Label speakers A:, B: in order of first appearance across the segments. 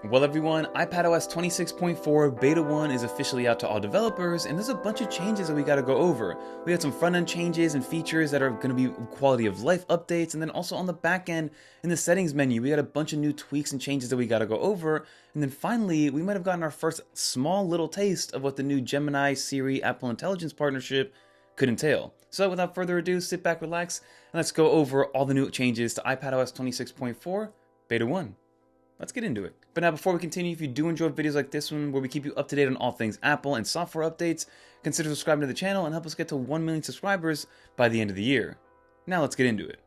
A: Well everyone, iPadOS 26.4 Beta 1 is officially out to all developers, and there's a bunch of changes that we gotta go over. We got some front-end changes and features that are gonna be quality of life updates, and then also on the back end, in the settings menu, we got a bunch of new tweaks and changes that we gotta go over, and then finally, we might have gotten our first small little taste of what the new Gemini Siri Apple Intelligence partnership could entail. So without further ado, sit back, relax, and let's go over all the new changes to iPadOS 26.4 Beta 1. Let's get into it. But now before we continue, if you do enjoy videos like this one where we keep you up to date on all things Apple and software updates, consider subscribing to the channel and help us get to 1 million subscribers by the end of the year. Now let's get into it.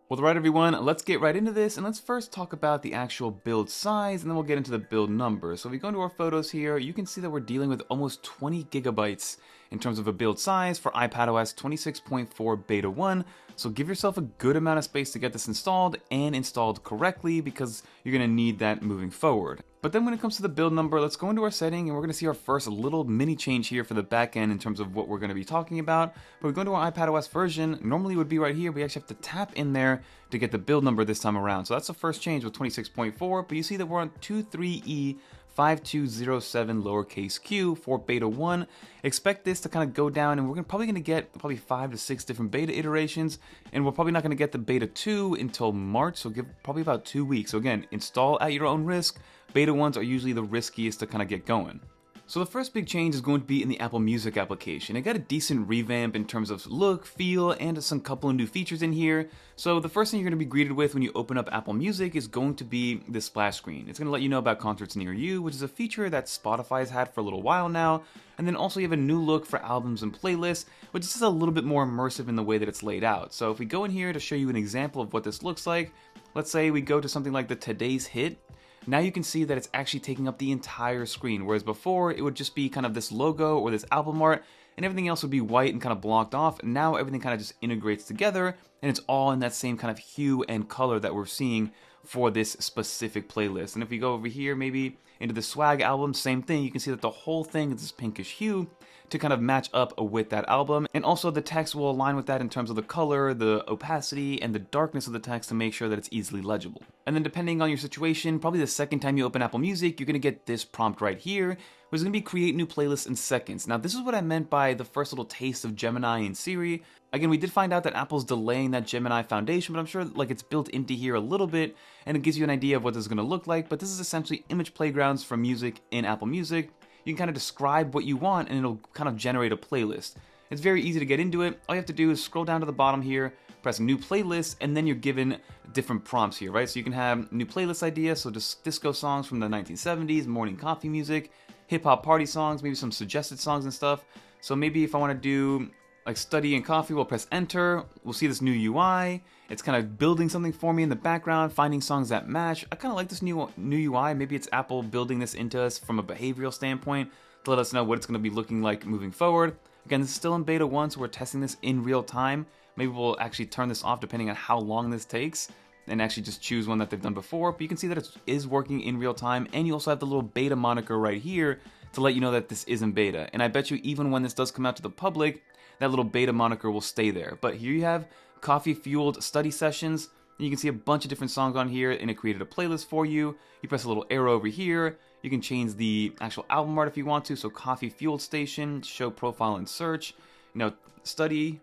A: Well, alright everyone, let's get right into this, and let's first talk about the actual build size, and then we'll get into the build number. So if we go into our photos here, you can see that we're dealing with almost 20 gigabytes in terms of a build size for iPadOS 26.4 Beta 1, so give yourself a good amount of space to get this installed and installed correctly because you're going to need that moving forward. But then when it comes to the build number, let's go into our setting and we're going to see our first little mini change here for the back end in terms of what we're going to be talking about. But we go into our iPadOS version, normally it would be right here, we actually have to tap in there to get the build number this time around. So that's the first change with 26.4, but you see that we're on 23E 5207 lowercase q for beta 1. Expect this to kind of go down, and we're probably going to get 5 to 6 different beta iterations, and we're probably not going to get the beta 2 until March, so give probably about 2 weeks. So again, install at your own risk. Beta 1s are usually the riskiest to kind of get going. So the first big change is going to be in the Apple Music application. It got a decent revamp in terms of look, feel, and some couple of new features in here. So the first thing you're going to be greeted with when you open up Apple Music is going to be this splash screen. It's going to let you know about concerts near you, which is a feature that Spotify's had for a little while now. And then also you have a new look for albums and playlists, which is just a little bit more immersive in the way that it's laid out. So if we go in here to show you an example of what this looks like, let's say we go to something like the Today's Hit. Now you can see that it's actually taking up the entire screen, whereas before it would just be kind of this logo or this album art and everything else would be white and kind of blocked off. Now everything kind of just integrates together and it's all in that same kind of hue and color that we're seeing for this specific playlist. And if we go over here maybe into the Swag album, same thing, you can see that the whole thing is this pinkish hue to kind of match up with that album. And also the text will align with that in terms of the color, the opacity, and the darkness of the text to make sure that it's easily legible. And then depending on your situation, probably the second time you open Apple Music, you're gonna get this prompt right here, which is gonna be create new playlists in seconds. Now this is what I meant by the first little taste of Gemini and Siri. Again, we did find out that Apple's delaying that Gemini foundation, but I'm sure like it's built into here a little bit, and it gives you an idea of what this is gonna look like. But this is essentially image playgrounds for music in Apple Music. You can kind of describe what you want and it'll kind of generate a playlist. It's very easy to get into it. All you have to do is scroll down to the bottom here, press new playlist, and then you're given different prompts here, right? So you can have new playlist ideas, so just disco songs from the 1970s, morning coffee music, hip hop party songs, maybe some suggested songs and stuff. So maybe if I want to do like study and coffee, we'll press enter. We'll see this new UI. It's kind of building something for me in the background, finding songs that match. I kind of like this new UI. Maybe it's Apple building this into us from a behavioral standpoint to let us know what it's going to be looking like moving forward. Again, this is still in beta 1, so we're testing this in real time. Maybe we'll actually turn this off depending on how long this takes and actually just choose one that they've done before. But you can see that it is working in real time, and you also have the little beta moniker right here to let you know that this is in beta. And I bet you even when this does come out to the public, that little beta moniker will stay there. But here you have coffee-fueled study sessions. And you can see a bunch of different songs on here, and it created a playlist for you. You press a little arrow over here. You can change the actual album art if you want to. So coffee-fueled station, show profile and search. You know, study.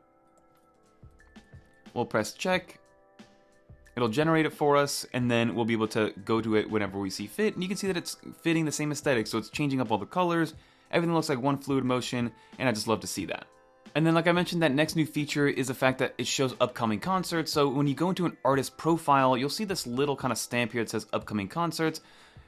A: We'll press check. It'll generate it for us, and then we'll be able to go to it whenever we see fit. And you can see that it's fitting the same aesthetic, so it's changing up all the colors. Everything looks like one fluid motion, and I just love to see that. And then like I mentioned, that next new feature is the fact that it shows upcoming concerts. So when you go into an artist profile, you'll see this little kind of stamp here that says upcoming concerts.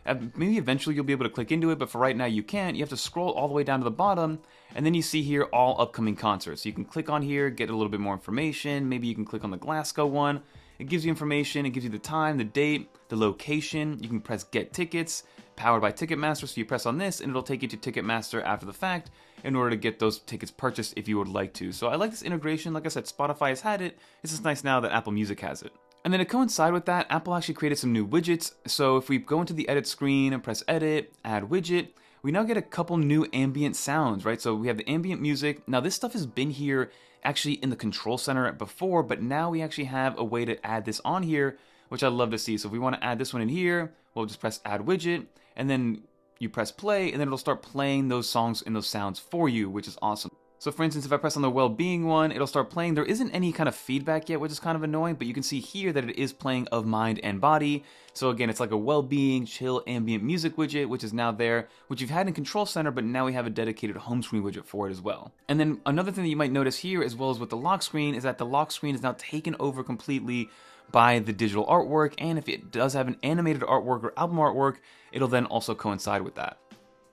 A: Maybe eventually you'll be able to click into it, but for right now you can't. You have to scroll all the way down to the bottom, and then you see here all upcoming concerts. So you can click on here, get a little bit more information. Maybe you can click on the Glasgow one. It gives you information, it gives you the time, the date, the location. You can press get tickets, powered by Ticketmaster, so you press on this and it'll take you to Ticketmaster after the fact in order to get those tickets purchased if you would like to. So I like this integration. Like I said, Spotify has had it. It's just nice now that Apple Music has it. And then to coincide with that, Apple actually created some new widgets. So if we go into the edit screen and press edit, add widget, we now get a couple new ambient sounds, right? So we have the ambient music. Now this stuff has been here actually in the control center before, but now we actually have a way to add this on here, which I love to see. So if we want to add this one in here, we'll just press add widget, and then you press play, and then it'll start playing those songs and those sounds for you, which is awesome. So for instance, if I press on the well-being one, it'll start playing. There isn't any kind of feedback yet, which is kind of annoying, but you can see here that it is playing Of Mind and Body. So again, it's like a well-being, chill, ambient music widget, which is now there, which you've had in Control Center, but now we have a dedicated home screen widget for it as well. And then another thing that you might notice here, as well as with the lock screen, is that the lock screen is now taken over completely by the digital artwork, and if it does have an animated artwork or album artwork, it'll then also coincide with that.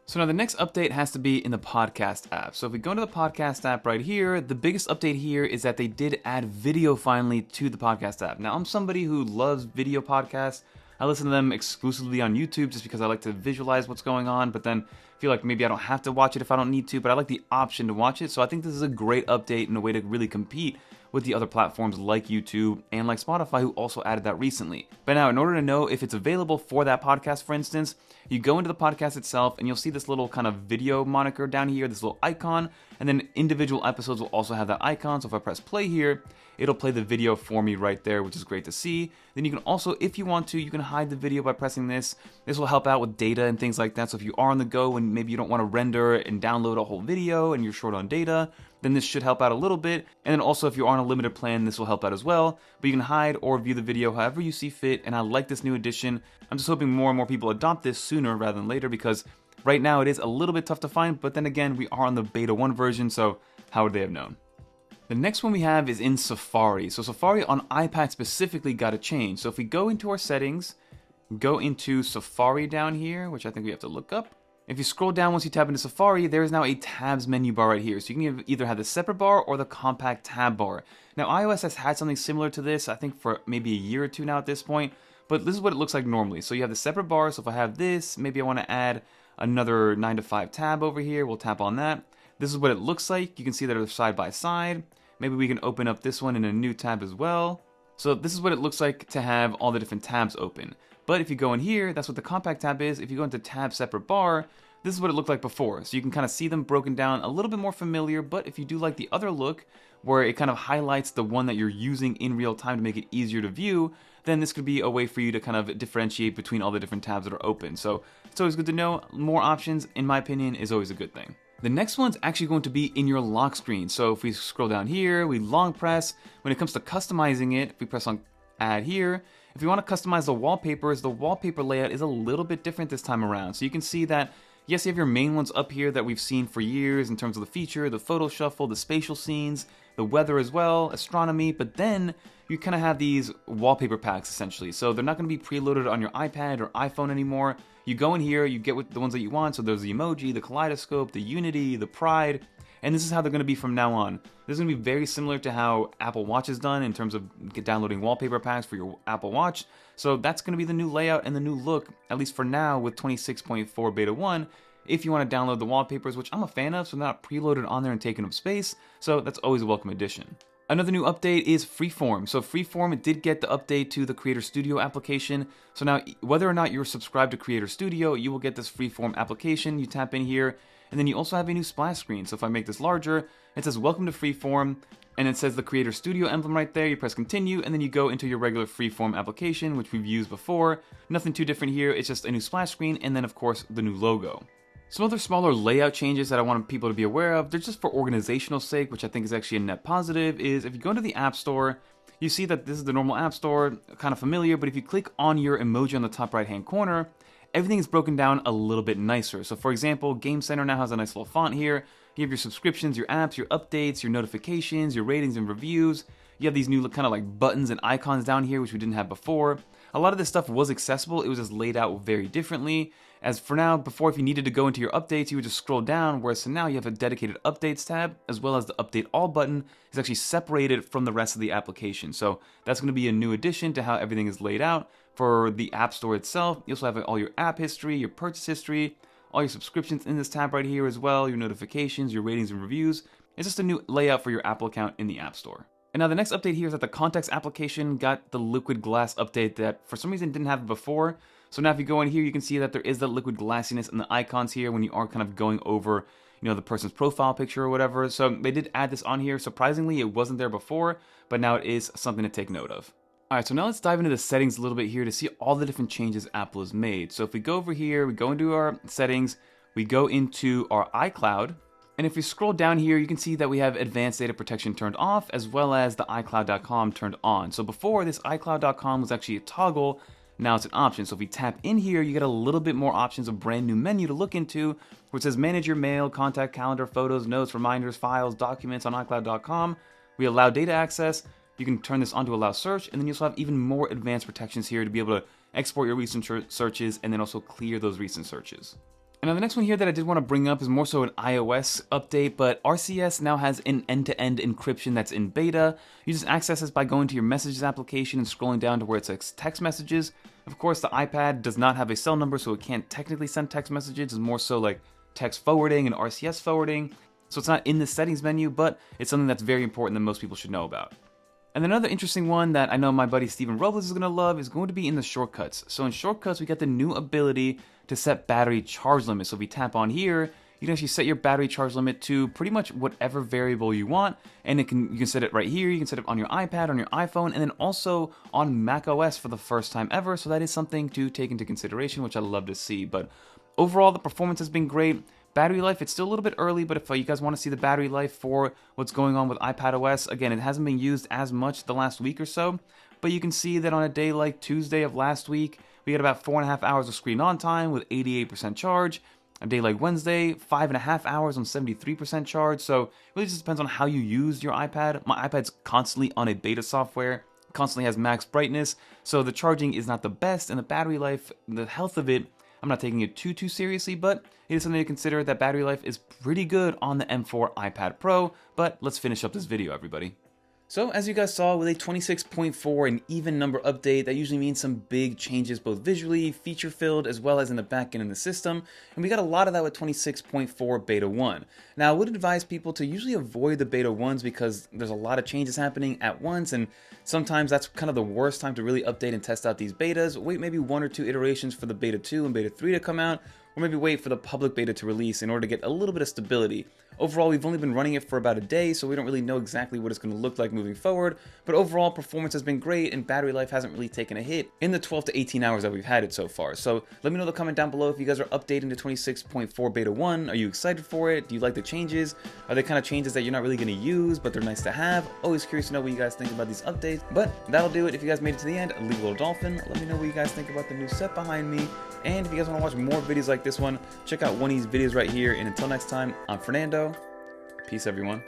A: So now the next update has to be in the podcast app. So if we go into the podcast app right here, the biggest update here is that they did add video finally to the podcast app. Now I'm somebody who loves video podcasts. I listen to them exclusively on YouTube just because I like to visualize what's going on, but then feel like maybe I don't have to watch it if I don't need to, but I like the option to watch it. So I think this is a great update and a way to really compete with the other platforms like YouTube and like Spotify, who also added that recently. But now, in order to know if it's available for that podcast, for instance, you go into the podcast itself and you'll see this little kind of video moniker down here, this little icon, and then individual episodes will also have that icon. So if I press play here, it'll play the video for me right there, which is great to see. Then you can also, if you want to, you can hide the video by pressing this. This will help out with data and things like that. So if you are on the go and maybe you don't want to render and download a whole video and you're short on data, then this should help out a little bit. And then also if you're on a limited plan, this will help out as well. But you can hide or view the video however you see fit. And I like this new addition. I'm just hoping more and more people adopt this sooner rather than later, because right now it is a little bit tough to find. But then again, we are on the beta 1 version, so how would they have known? The next one we have is in Safari. So Safari on iPad specifically got a change. So if we go into our settings, go into Safari down here, which I think we have to look up. If you scroll down, once you tap into Safari, there is now a tabs menu bar right here. So you can either have the separate bar or the compact tab bar. Now iOS has had something similar to this, I think for maybe a year or two now at this point, but this is what it looks like normally. So you have the separate bar. So if I have this, maybe I want to add another 9 to 5 tab over here. We'll tap on that. This is what it looks like. You can see that they're side by side. Maybe we can open up this one in a new tab as well. So this is what it looks like to have all the different tabs open. But if you go in here, that's what the compact tab is. If you go into tab separate bar, this is what it looked like before. So you can kind of see them broken down, a little bit more familiar, but if you do like the other look, where it kind of highlights the one that you're using in real time to make it easier to view, then this could be a way for you to kind of differentiate between all the different tabs that are open. So it's always good to know. More options, in my opinion, is always a good thing. The next one's actually going to be in your lock screen. So if we scroll down here, we long press. When it comes to customizing it, if we press on add here, if you want to customize the wallpaper layout is a little bit different this time around. So you can see that, yes, you have your main ones up here that we've seen for years in terms of the feature, the photo shuffle, the spatial scenes, the weather as well, astronomy, but then you kind of have these wallpaper packs essentially. So they're not going to be preloaded on your iPad or iPhone anymore. You go in here, you get the ones that you want. So there's the emoji, the kaleidoscope, the unity, the pride, and this is how they're going to be from now on. This is going to be very similar to how Apple Watch is done in terms of downloading wallpaper packs for your Apple Watch. So that's going to be the new layout and the new look, at least for now with 26.4 Beta 1. If you want to download the wallpapers, which I'm a fan of, so they're not preloaded on there and taking up space, so that's always a welcome addition. Another new update is Freeform. So Freeform did get the update to the Creator Studio application. So now, whether or not you're subscribed to Creator Studio, you will get this Freeform application. You tap in here, and then you also have a new splash screen. So if I make this larger, it says Welcome to Freeform, and it says the Creator Studio emblem right there. You press continue, and then you go into your regular Freeform application, which we've used before. Nothing too different here. It's just a new splash screen, and then of course the new logo. Some other smaller layout changes that I want people to be aware of, they're just for organizational sake, which I think is actually a net positive, is if you go into the App Store, you see that this is the normal App Store, kind of familiar, but if you click on your emoji on the top right hand corner, everything is broken down a little bit nicer. So for example, Game Center now has a nice little font here. You have your subscriptions, your apps, your updates, your notifications, your ratings and reviews. You have these new kind of like buttons and icons down here, which we didn't have before. A lot of this stuff was accessible, it was just laid out very differently. As for now, before if you needed to go into your updates, you would just scroll down, whereas so now you have a dedicated updates tab, as well as the update all button is actually separated from the rest of the application. So that's going to be a new addition to how everything is laid out. For the App Store itself, you also have all your app history, your purchase history, all your subscriptions in this tab right here as well, your notifications, your ratings and reviews. It's just a new layout for your Apple account in the App Store. And now the next update here is that the Contacts application got the liquid glass update that for some reason didn't have it before. So now if you go in here, you can see that there is the liquid glassiness in the icons here when you are kind of going over, you know, the person's profile picture or whatever. So they did add this on here. Surprisingly, it wasn't there before, but now it is something to take note of. Alright, so now let's dive into the settings a little bit here to see all the different changes Apple has made. So if we go over here, we go into our settings, we go into our iCloud, and if we scroll down here, you can see that we have advanced data protection turned off, as well as the iCloud.com turned on. So before, this iCloud.com was actually a toggle, now it's an option. So if we tap in here, you get a little bit more options, a brand new menu to look into, where it says manage your mail, contact, calendar, photos, notes, reminders, files, documents on iCloud.com. We allow data access. You can turn this on to allow search, and then you also have even more advanced protections here to be able to export your recent searches and then also clear those recent searches. And now the next one here that I did want to bring up is more so an iOS update, but RCS now has an end-to-end encryption that's in beta. You just access this by going to your Messages application and scrolling down to where it says text messages. Of course, the iPad does not have a cell number, so it can't technically send text messages. It's more so like text forwarding and RCS forwarding. So it's not in the settings menu, but it's something that's very important that most people should know about. And another interesting one that I know my buddy Steven Robles is going to love is going to be in the shortcuts. So in shortcuts, we got the new ability to set battery charge limit. So if we tap on here, you can actually set your battery charge limit to pretty much whatever variable you want. And you can set it right here. You can set it on your iPad, on your iPhone, and then also on macOS for the first time ever. So that is something to take into consideration, which I love to see. But overall, the performance has been great. Battery life, it's still a little bit early, but if you guys want to see the battery life for what's going on with iPadOS, again, it hasn't been used as much the last week or so, but you can see that on a day like Tuesday of last week, we had about 4.5 hours of screen on time with 88% charge. A day like Wednesday, 5.5 hours on 73% charge, so it really just depends on how you use your iPad. My iPad's constantly on a beta software, constantly has max brightness, so the charging is not the best, and the battery life, the health of it, I'm not taking it too seriously, but it is something to consider that battery life is pretty good on the M4 iPad Pro, but let's finish up this video, everybody. So as you guys saw, with a 26.4 and even number update, that usually means some big changes both visually, feature-filled, as well as in the backend in the system, and we got a lot of that with 26.4 Beta 1. Now I would advise people to usually avoid the Beta 1s because there's a lot of changes happening at once, and sometimes that's kind of the worst time to really update and test out these betas. Wait maybe 1 or 2 iterations for the Beta 2 and Beta 3 to come out, or maybe wait for the public beta to release in order to get a little bit of stability. Overall, we've only been running it for about a day, so we don't really know exactly what it's going to look like moving forward, but overall performance has been great and battery life hasn't really taken a hit in the 12 to 18 hours that we've had it so far. So let me know in the comment down below if you guys are updating to 26.4 Beta 1. Are you excited for it? Do you like the changes? Are they kind of changes that you're not really going to use, but they're nice to have? Always curious to know what you guys think about these updates, but that'll do it. If you guys made it to the end, leave a little dolphin. Let me know what you guys think about the new set behind me, and if you guys want to watch more videos like this one, check out one of these videos right here, and until next time, I'm Fernando. Peace, everyone.